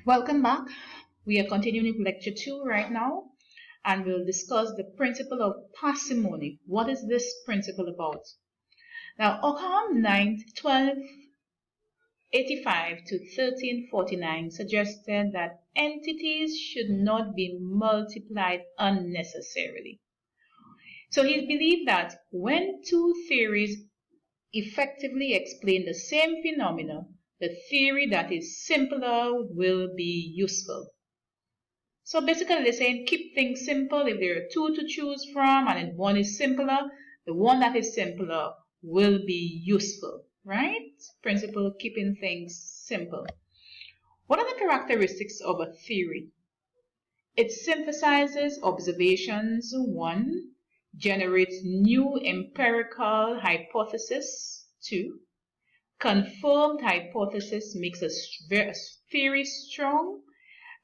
Welcome back. We are continuing with lecture 2 right now, and we'll discuss the principle of parsimony. What is this principle about? Now, Occam 9th, 1285 to 1349 suggested that entities should not be multiplied unnecessarily. So he believed that when two theories effectively explain the same phenomena, the theory that is simpler will be useful. So basically they're saying keep things simple. If there are two to choose from and if one is simpler, the one that is simpler will be useful, right? Principle keeping things simple. What are the characteristics of a theory? It synthesizes observations, 1, generates new empirical hypothesis, 2, confirmed hypothesis makes a theory strong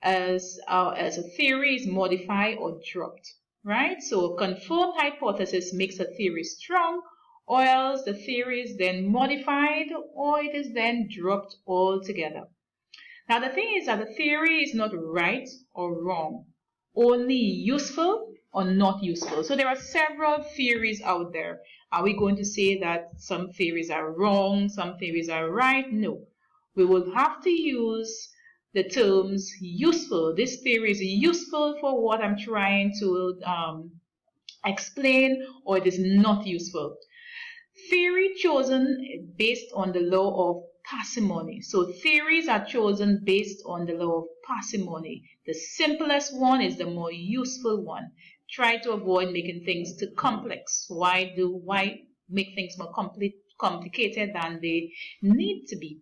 as a theory is modified or dropped, right? So a confirmed hypothesis makes a theory strong, or else the theory is then modified or it is then dropped altogether. Now the thing is that the theory is not right or wrong, only useful or not useful. So there are several theories out there. Are we going to say that some theories are wrong, some theories are right? No. We will have to use the terms useful. This theory is useful for what I'm trying to explain, or it is not useful. Theory chosen based on the law of parsimony. So theories are chosen based on the law of parsimony. The simplest one is the more useful one. Try to avoid making things too complex. Why make things more complicated than they need to be?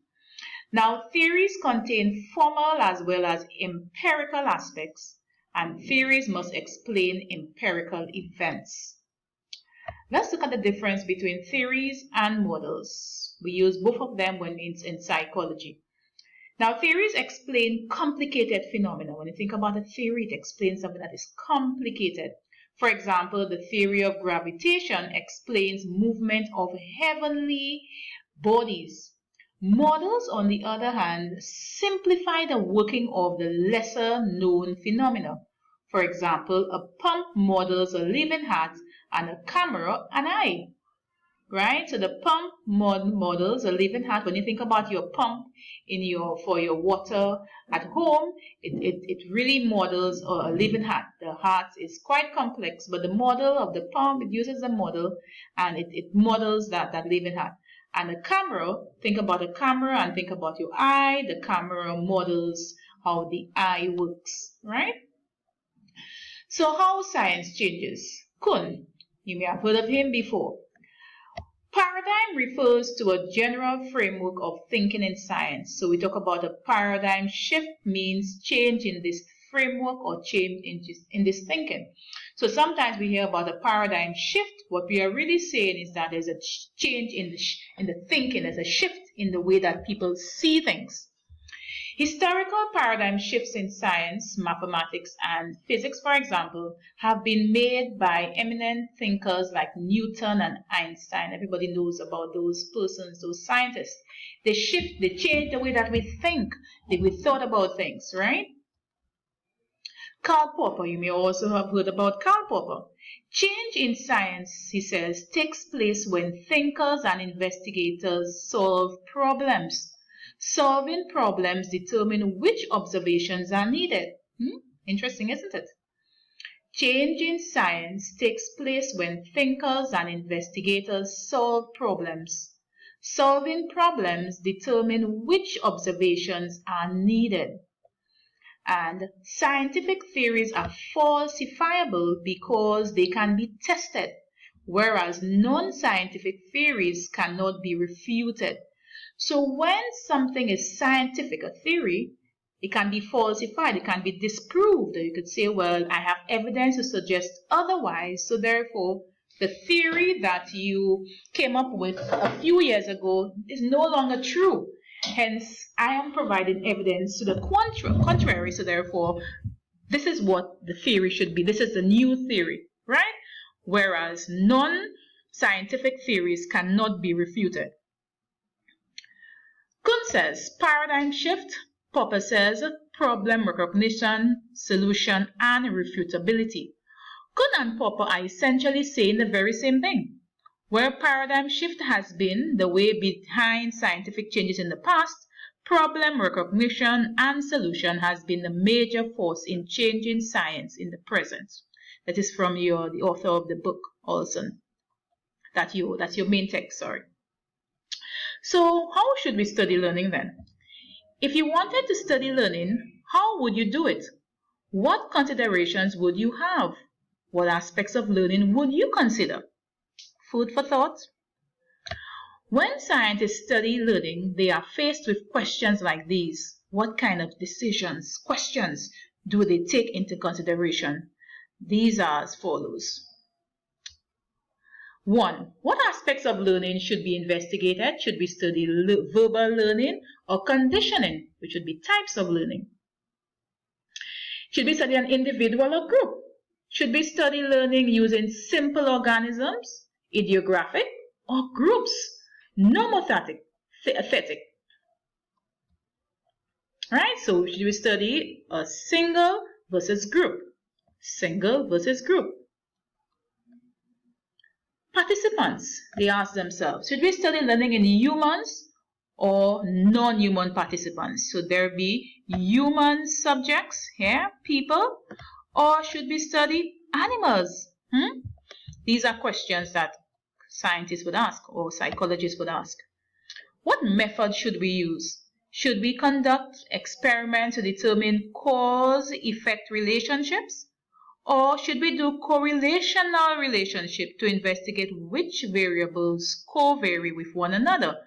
Now, theories contain formal as well as empirical aspects, and theories must explain empirical events. Let's look at the difference between theories and models. We use both of them when it's in psychology. Now, theories explain complicated phenomena. When you think about a theory, it explains something that is complicated. For example, the theory of gravitation explains movement of heavenly bodies. Models, on the other hand, simplify the working of the lesser known phenomena. For example, a pump models a living heart and a camera an eye, right? So the pump models a living heart. When you think about your pump for your water at home, it really models a living heart. The heart is quite complex, but the model of the pump, it uses the model and it models that living heart. And a camera, think about a camera and think about your eye. The camera models how the eye works, right? So how science changes? Kuhn, you may have heard of him before. Paradigm refers to a general framework of thinking in science. So we talk about a paradigm shift means change in this framework or change in this thinking. So sometimes we hear about a paradigm shift. What we are really saying is that there's a change in the thinking, there's a shift in the way that people see things. Historical paradigm shifts in science, mathematics, and physics, for example, have been made by eminent thinkers like Newton and Einstein. Everybody knows about those persons, those scientists. They change the way that we think, that we thought about things, right? Karl Popper, you may also have heard about Karl Popper. Change in science, he says, takes place when thinkers and investigators solve problems. Solving problems determine which observations are needed. Interesting, isn't it? Change in science takes place when thinkers and investigators solve problems. Solving problems determine which observations are needed. And scientific theories are falsifiable because they can be tested, whereas non-scientific theories cannot be refuted. So when something is scientific, a theory, it can be falsified, it can be disproved. You could say, well, I have evidence to suggest otherwise, so therefore the theory that you came up with a few years ago is no longer true. Hence, I am providing evidence to the contrary, so therefore this is what the theory should be. This is the new theory, right? Whereas non-scientific theories cannot be refuted. Kuhn says paradigm shift purposes, problem recognition, solution, and refutability. Good and Popper are essentially saying the very same thing. Where paradigm shift has been the way behind scientific changes in the past, problem recognition and solution has been the major force in changing science in the present. That is from the author of the book, Olson. That's your main text, sorry. So how should we study learning then? If you wanted to study learning, how would you do it? What considerations would you have? What aspects of learning would you consider? Food for thought. When scientists study learning, they are faced with questions like these. What kind of questions do they take into consideration? These are as follows. 1. What aspects of learning should be investigated? Should we study verbal learning or conditioning, which would be types of learning? Should we study an individual or group? Should we study learning using simple organisms, idiographic, or groups, nomothetic, thetic? Right? So should we study a single versus group? Single versus group. Participants, they ask themselves, should we study learning in humans or non-human participants? Should there be human subjects here, people, or should we study animals? These are questions that scientists would ask or psychologists would ask. What method should we use? Should we conduct experiments to determine cause-effect relationships? Or should we do correlational relationship to investigate which variables co-vary with one another?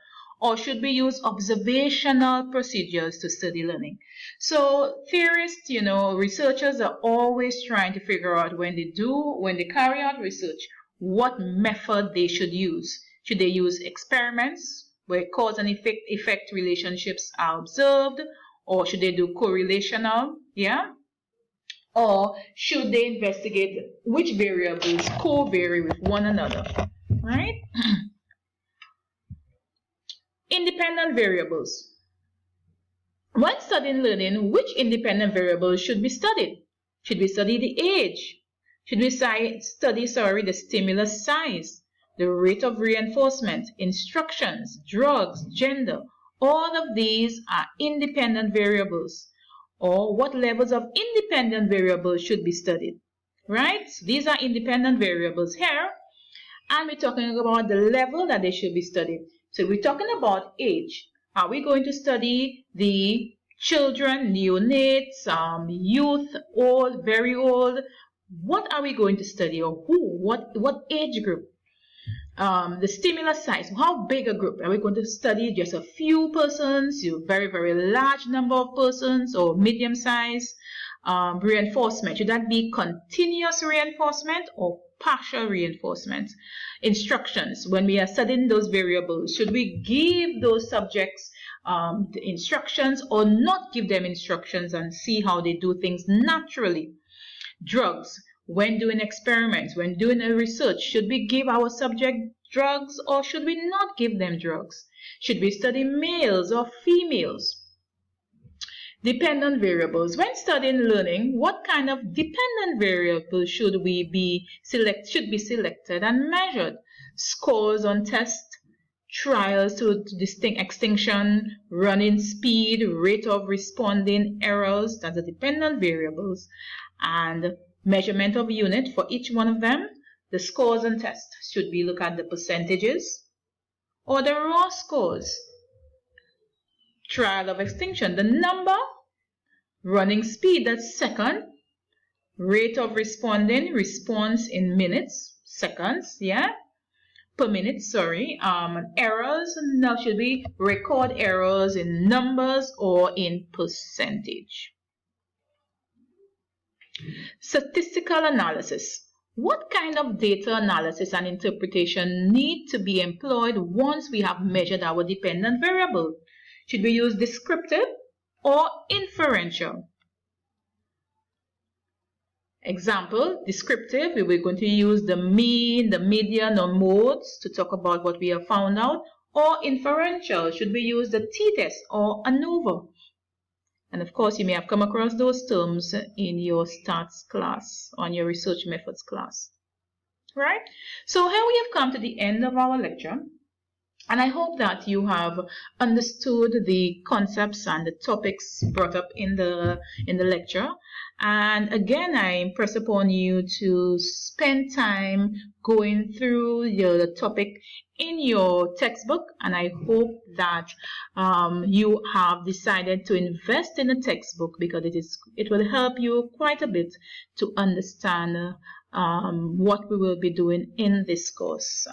Or should we use observational procedures to study learning? So theorists, researchers are always trying to figure out when they carry out research, what method they should use. Should they use experiments where cause and effect relationships are observed? Or should they do correlational? Or should they investigate which variables co-vary with one another, right? Independent variables. When studying learning, which independent variables should be studied? Should we study the age? Should we study the stimulus size, the rate of reinforcement, instructions, drugs, gender? All of these are independent variables. Or what levels of independent variables should be studied, right? So these are independent variables here, and we're talking about the level that they should be studied. So we're talking about age. Are we going to study the children, neonates, youth, old, very old? What are we going to study, or who? What age group? The stimulus size, how big a group? Are we going to study just a few persons, very, very large number of persons, or medium size? Reinforcement, should that be continuous reinforcement or partial reinforcement? Instructions, when we are studying those variables, should we give those subjects the instructions or not give them instructions and see how they do things naturally? Drugs, when doing experiments, when doing a research, should we give our subject drugs or should we not give them drugs? Should we study males or females? Dependent variables. When studying learning, what kind of dependent variables should be selected and measured? Scores on tests, trials to distinct extinction, running speed, rate of responding, errors, that's the dependent variables, and measurement of unit for each one of them. The scores and tests, should we look at the percentages or the raw scores? Trial of extinction, the number, running speed, that's second, rate of responding, response in minutes, seconds, per minute, sorry. Errors, now should we record errors in numbers or in percentage? Statistical analysis. What kind of data analysis and interpretation need to be employed once we have measured our dependent variable? Should we use descriptive or inferential? Example, descriptive, we were going to use the mean, the median, or modes to talk about what we have found out. Or inferential, should we use the t-test or ANOVA? And of course, you may have come across those terms in your stats class, on your research methods class. Right? So here we have come to the end of our lecture. And I hope that you have understood the concepts and the topics brought up in the lecture. And again, I impress upon you to spend time going through the topic in your textbook. And I hope that you have decided to invest in a textbook, because it will help you quite a bit to understand what we will be doing in this course.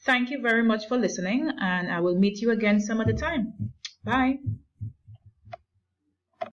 Thank you very much for listening, and I will meet you again some other time. Bye.